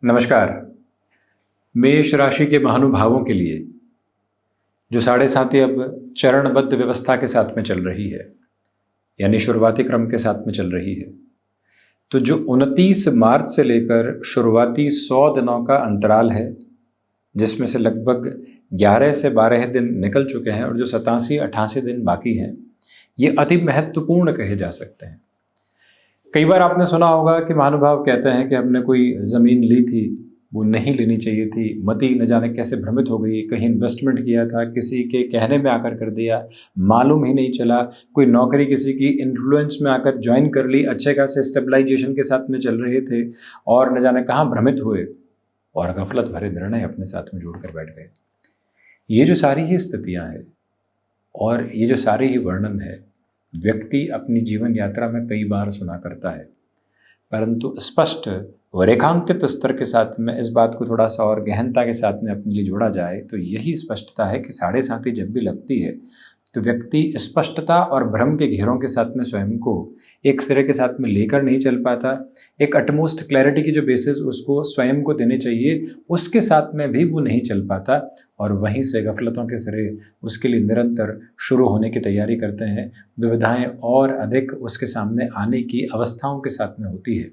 नमस्कार। मेष राशि के महानुभावों के लिए जो साढ़े साथी अब चरणबद्ध व्यवस्था के साथ में चल रही है, यानी शुरुआती क्रम के साथ में चल रही है, तो जो 29 मार्च से लेकर शुरुआती 100 दिनों का अंतराल है, जिसमें से लगभग 11 से 12 दिन निकल चुके हैं और जो 87-88 दिन बाकी हैं, ये अति महत्वपूर्ण कहे जा सकते हैं। कई बार आपने सुना होगा कि महानुभाव कहते हैं कि हमने कोई ज़मीन ली थी, वो नहीं लेनी चाहिए थी, मति न जाने कैसे भ्रमित हो गई, कहीं इन्वेस्टमेंट किया था, किसी के कहने में आकर कर दिया, मालूम ही नहीं चला, कोई नौकरी किसी की इन्फ्लुएंस में आकर ज्वाइन कर ली, अच्छे खासे स्टेबलाइजेशन के साथ में चल रहे थे और न जाने कहाँ भ्रमित हुए और गफलत भरे निर्णय अपने साथ में जोड़ कर बैठ गए। ये जो सारी ही स्थितियाँ हैं और ये जो सारे ही वर्णन है, व्यक्ति अपनी जीवन यात्रा में कई बार सुना करता है, परंतु स्पष्ट व रेखांकित स्तर के साथ में इस बात को थोड़ा सा और गहनता के साथ में अपने लिए जोड़ा जाए तो यही स्पष्टता है कि साढ़े साथी जब भी लगती है तो व्यक्ति स्पष्टता और भ्रम के घेरों के साथ में स्वयं को एक सिरे के साथ में लेकर नहीं चल पाता। एक अटमोस्ट क्लैरिटी की जो बेसिस उसको स्वयं को देने चाहिए, उसके साथ में भी वो नहीं चल पाता और वहीं से गफलतों के सिरे उसके लिए निरंतर शुरू होने की तैयारी करते हैं। दुविधाएं और अधिक उसके सामने आने की अवस्थाओं के साथ में होती है।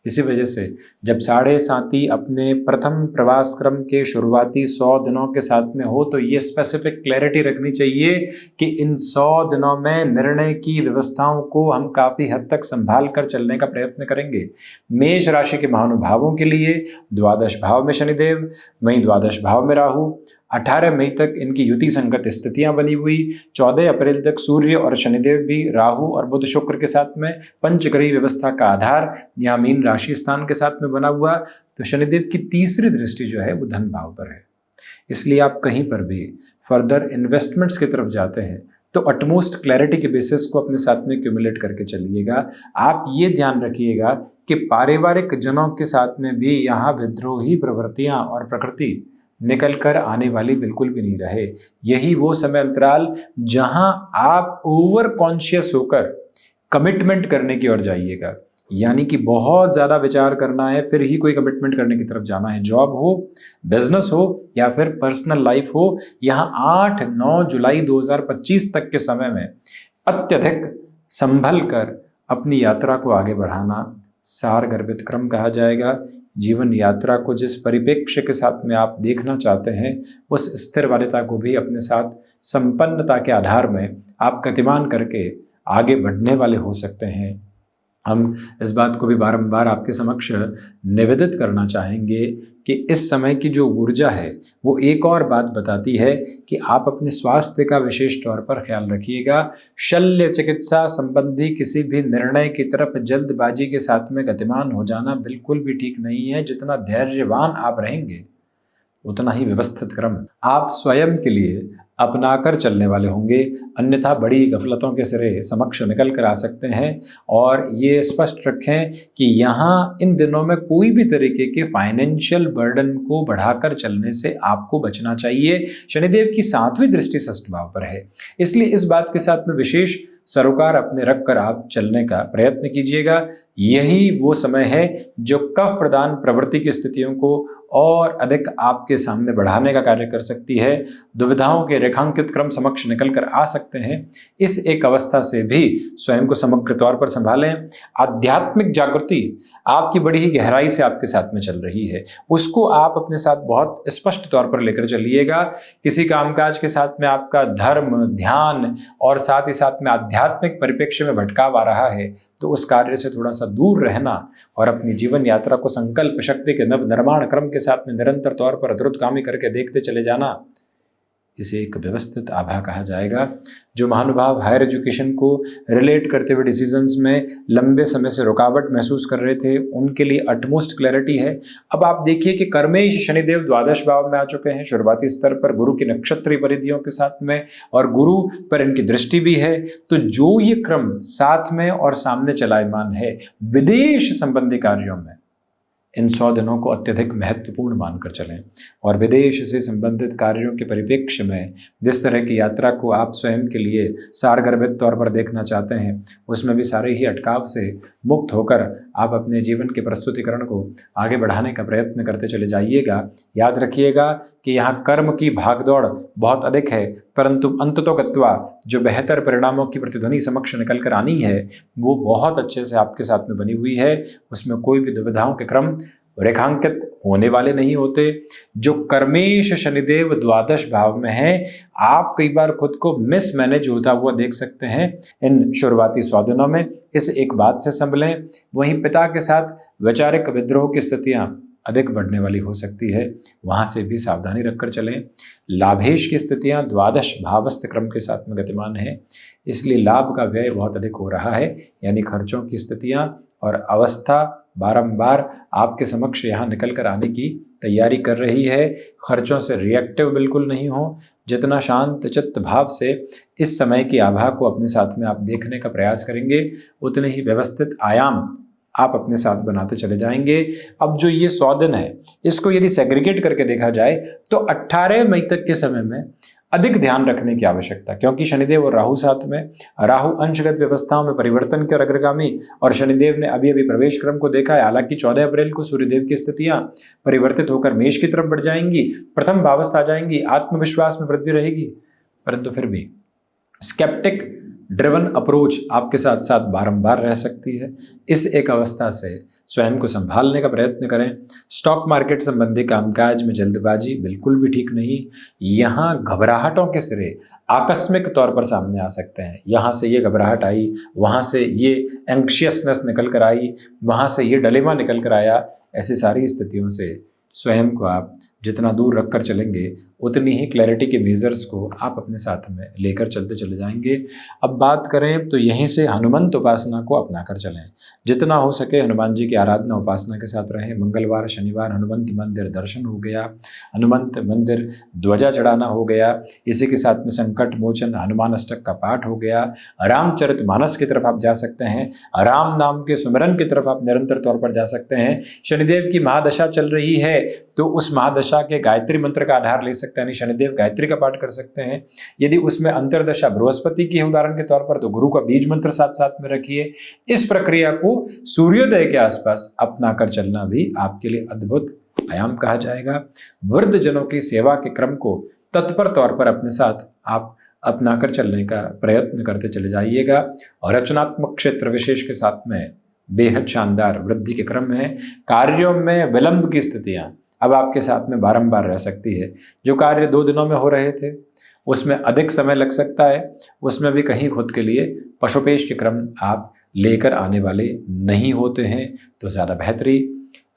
इसी वजह से जब साढ़े साथी अपने प्रथम प्रवास क्रम के शुरुआती 100 दिनों के साथ में हो तो ये स्पेसिफिक क्लैरिटी रखनी चाहिए कि इन 100 दिनों में निर्णय की व्यवस्थाओं को हम काफ़ी हद तक संभाल कर चलने का प्रयत्न करेंगे। मेष राशि के महानुभावों के लिए द्वादश भाव में शनिदेव, वहीं द्वादश भाव में राहु, 18 मई तक इनकी युति संगत स्थितियां बनी हुई। 14 अप्रैल तक सूर्य और शनिदेव भी राहु और बुध शुक्र के साथ में पंचग्रही व्यवस्था का आधार यहाँ मीन राशि स्थान के साथ में बना हुआ। तो शनिदेव की तीसरी दृष्टि जो है वो धन भाव पर है, इसलिए आप कहीं पर भी फर्दर इन्वेस्टमेंट्स की तरफ जाते हैं तो अटमोस्ट क्लैरिटी के बेसिस को अपने साथ में क्यूमुलेट करके चलिएगा। आप ये ध्यान रखिएगा कि पारिवारिक जनों के साथ में भी यहाँ विद्रोही प्रवृत्तियाँ और प्रकृति निकल कर आने वाली बिल्कुल भी नहीं रहे। यही वो समय अंतराल जहां आप ओवर कॉन्शियस होकर कमिटमेंट करने की ओर जाइएगा, यानी कि बहुत ज़्यादा विचार करना है फिर ही कोई कमिटमेंट करने की तरफ जाना है। जॉब हो, बिजनेस हो या फिर पर्सनल लाइफ हो, यहाँ 8-9 जुलाई 2025 तक के समय में अत्यधिक संभल कर अपनी यात्रा को आगे बढ़ाना सार गर्भित क्रम कहा जाएगा। जीवन यात्रा को जिस परिप्रेक्ष्य के साथ में आप देखना चाहते हैं, उस स्थिर वालिता को भी अपने साथ संपन्नता के आधार में आप गतिमान करके आगे बढ़ने वाले हो सकते हैं। हम इस बात को भी बारंबार आपके समक्ष निवेदित करना चाहेंगे कि इस समय की जो ऊर्जा है वो एक और बात बताती है कि आप अपने स्वास्थ्य का विशेष तौर पर ख्याल रखिएगा। शल्य चिकित्सा संबंधी किसी भी निर्णय की तरफ जल्दबाजी के साथ में गतिमान हो जाना बिल्कुल भी ठीक नहीं है। जितना धैर्यवान आप रहेंगे उतना ही व्यवस्थित क्रम आप स्वयं के लिए अपनाकर चलने वाले होंगे, अन्यथा बड़ी गफलतों के सिरे समक्ष निकल कर आ सकते हैं। और ये स्पष्ट रखें कि यहाँ इन दिनों में कोई भी तरीके के फाइनेंशियल बर्डन को बढ़ाकर चलने से आपको बचना चाहिए। शनिदेव की 7वीं दृष्टि षष्ठ भाव पर है, इसलिए इस बात के साथ में विशेष सरोकार अपने रख कर आप चलने का प्रयत्न कीजिएगा। यही वो समय है जो कफ प्रदान प्रवृत्ति की स्थितियों को और अधिक आपके सामने बढ़ाने का कार्य कर सकती है। दुविधाओं के रेखांकित क्रम समक्ष निकल कर आ सकते हैं। इस एक अवस्था से भी स्वयं को समग्र तौर पर संभालें। आध्यात्मिक जागृति आपकी बड़ी ही गहराई से आपके साथ में चल रही है, उसको आप अपने साथ बहुत स्पष्ट तौर पर लेकर चलिएगा। किसी कामकाज के साथ में आपका धर्म, ध्यान और साथ ही साथ में आध्यात्मिक परिप्रेक्ष्य में भटकाव आ रहा है तो उस कार्य से थोड़ा सा दूर रहना और अपनी जीवन यात्रा को संकल्प शक्ति के नव निर्माण क्रम के साथ में निरंतर तौर पर द्रुतगामी करके देखते चले जाना, इसे एक व्यवस्थित आभा कहा जाएगा। जो महानुभाव हायर एजुकेशन को रिलेट करते हुए डिसीजंस में लंबे समय से रुकावट महसूस कर रहे थे, उनके लिए अटमोस्ट क्लैरिटी है। अब आप देखिए कि कर्मेश शनिदेव द्वादश भाव में आ चुके हैं शुरुआती स्तर पर गुरु की नक्षत्रीय परिधियों के साथ में, और गुरु पर इनकी दृष्टि भी है। तो जो ये क्रम साथ में और सामने चलायमान है विदेश संबंधी कार्यों में, इन 100 दिनों को अत्यधिक महत्वपूर्ण मानकर चलें और विदेश से संबंधित कार्यों के परिप्रेक्ष्य में जिस तरह की यात्रा को आप स्वयं के लिए सारगर्भित तौर पर देखना चाहते हैं, उसमें भी सारे ही अटकाव से मुक्त होकर आप अपने जीवन के प्रस्तुतिकरण को आगे बढ़ाने का प्रयत्न करते चले जाइएगा। याद रखिएगा कि यहाँ कर्म की भागदौड़ बहुत अधिक है, परंतु अंततोगत्वा जो बेहतर परिणामों की प्रतिध्वनि समक्ष निकल कर आनी है वो बहुत अच्छे से आपके साथ में बनी हुई है। उसमें कोई भी दुविधाओं के क्रम रेखांकित होने वाले नहीं होते। जो कर्मेश शनिदेव द्वादश भाव में है, आप कई बार खुद को मिसमैनेज होता हुआ देख सकते हैं इन शुरुआती 100 दिनों में। इस एक बात से संभलें। वहीं पिता के साथ वैचारिक विद्रोह की स्थितियां अधिक बढ़ने वाली हो सकती है, वहां से भी सावधानी रखकर चलें। लाभेश की स्थितियां द्वादश भावस्थ क्रम के साथ में गतिमान है, इसलिए लाभ का व्यय बहुत अधिक हो रहा है, यानी खर्चों की स्थितियां और अवस्था बारंबार आपके समक्ष यहाँ निकल कर आने की तैयारी कर रही है। खर्चों से रिएक्टिव बिल्कुल नहीं हो। जितना शांत चित्त भाव से इस समय की आभा को अपने साथ में आप देखने का प्रयास करेंगे, उतने ही व्यवस्थित आयाम आप अपने साथ बनाते चले जाएंगे। अब जो ये 100 दिन है, इसको यदि सेग्रीगेट करके देखा जाए तो 18 मई तक के समय में अधिक ध्यान रखने की आवश्यकता, क्योंकि शनिदेव और राहु साथ में, राहु अंशगत व्यवस्थाओं में परिवर्तन के और अग्रगामी, और शनिदेव ने अभी अभी प्रवेश क्रम को देखा है। हालांकि 14 अप्रैल को सूर्यदेव की स्थितियां परिवर्तित होकर मेष की तरफ बढ़ जाएंगी, प्रथम भावस्था आ जाएंगी, आत्मविश्वास में वृद्धि रहेगी, परंतु फिर भी स्केप्टिक ड्रिवन अप्रोच आपके साथ साथ बारंबार रह सकती है। इस एक अवस्था से स्वयं को संभालने का प्रयत्न करें। स्टॉक मार्केट संबंधी कामकाज में जल्दबाजी बिल्कुल भी ठीक नहीं। यहाँ घबराहटों के सिरे आकस्मिक तौर पर सामने आ सकते हैं। यहाँ से ये घबराहट आई, वहाँ से ये एंक्शियसनेस निकल कर आई, वहाँ से ये डिलेमा निकल कर आया। ऐसी सारी स्थितियों से स्वयं को आप जितना दूर रखकर चलेंगे, उतनी ही क्लैरिटी के मेजर्स को आप अपने साथ में लेकर चलते चले जाएंगे। अब बात करें तो यहीं से हनुमंत उपासना को अपना कर चलें। जितना हो सके हनुमान जी की आराधना उपासना के साथ रहें। मंगलवार शनिवार हनुमंत मंदिर दर्शन हो गया, हनुमंत मंदिर ध्वजा चढ़ाना हो गया, इसी के साथ में संकट मोचन हनुमान अष्टक का पाठ हो गया। रामचरितमानस की तरफ आप जा सकते हैं, राम नाम के सुमिरन की तरफ आप निरंतर तौर पर जा सकते हैं। शनिदेव की महादशा चल रही है तो उस महादशा के गायत्री मंत्र का आधार ले सकते हैं, यानी शनिदेव गायत्री का पाठ कर सकते हैं। यदि उसमें अंतरदशा बृहस्पति की है उदाहरण के तौर पर, तो गुरु का बीज मंत्र साथ साथ में रखिए। इस प्रक्रिया को सूर्योदय के आसपास अपना कर चलना भी आपके लिए अद्भुत आयाम कहा जाएगा। वृद्ध जनों की सेवा के क्रम को तत्पर तौर पर अपने साथ आप अपना कर चलने का प्रयत्न करते चले जाइएगा। और रचनात्मक क्षेत्र विशेष के साथ में बेहद शानदार वृद्धि के क्रम है। कार्यों में विलंब की स्थितियां अब आपके साथ में बारंबार रह सकती है। जो कार्य 2 दिनों में हो रहे थे उसमें अधिक समय लग सकता है, उसमें भी कहीं खुद के लिए पशुपेश के क्रम आप लेकर आने वाले नहीं होते हैं तो ज़्यादा बेहतरी।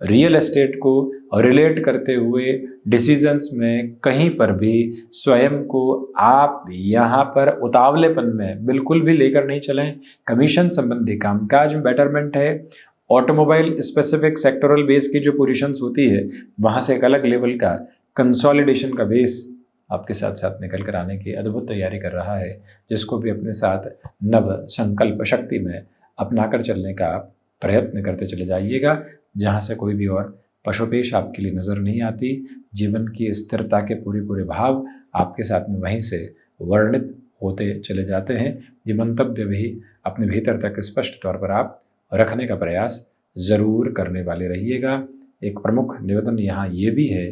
रियल एस्टेट को रिलेट करते हुए डिसीजंस में कहीं पर भी स्वयं को आप यहाँ पर उतावलेपन में बिल्कुल भी लेकर नहीं चलें। कमीशन संबंधी कामकाज में बेटरमेंट है। ऑटोमोबाइल स्पेसिफिक सेक्टोरल बेस की जो पोजीशंस होती है, वहाँ से एक अलग लेवल का कंसोलिडेशन का बेस आपके साथ साथ निकल कर आने की अद्भुत तैयारी कर रहा है, जिसको भी अपने साथ नव संकल्प शक्ति में अपना कर चलने का प्रयत्न करते चले जाइएगा। जहाँ से कोई भी और पशुपेश आपके लिए नज़र नहीं आती। जीवन की स्थिरता के पूरे भाव आपके साथ में वहीं से वर्णित होते चले जाते हैं। ये मंतव्य भी अपने भीतर तक स्पष्ट तौर पर आप रखने का प्रयास ज़रूर करने वाले रहिएगा। एक प्रमुख निवेदन यहाँ ये भी है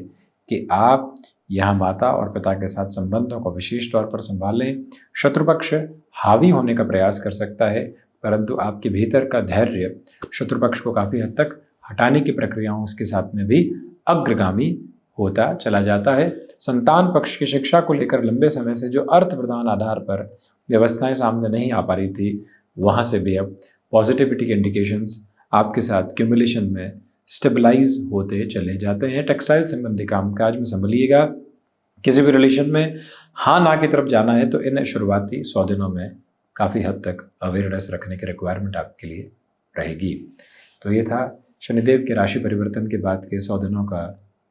कि आप यहाँ माता और पिता के साथ संबंधों को विशेष तौर पर संभालें। शत्रुपक्ष हावी होने का प्रयास कर सकता है, परंतु आपके भीतर का धैर्य शत्रुपक्ष को काफ़ी हद तक हटाने की प्रक्रियाओं के साथ में भी अग्रगामी होता चला जाता है। संतान पक्ष की शिक्षा को लेकर लंबे समय से जो अर्थ प्रदान आधार पर व्यवस्थाएं सामने नहीं आ पा रही थी, वहाँ से भी अब पॉजिटिविटी के इंडिकेशंस आपके साथ क्यूमुलेशन में स्टेबलाइज होते चले जाते हैं। टेक्सटाइल संबंधी कामकाज में संभलिएगा। किसी भी रिलेशन में हाँ ना की तरफ जाना है तो इन शुरुआती 100 दिनों में काफ़ी हद तक अवेयरनेस रखने की रिक्वायरमेंट आपके लिए रहेगी। तो ये था शनिदेव के राशि परिवर्तन के बाद के 100 दिनों का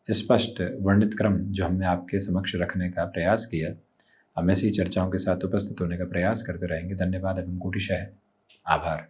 स्पष्ट वर्णित क्रम जो हमने आपके समक्ष रखने का प्रयास किया। हम ऐसी चर्चाओं के साथ उपस्थित होने का प्रयास करते रहेंगे। धन्यवाद एवं कोटिशः आभार।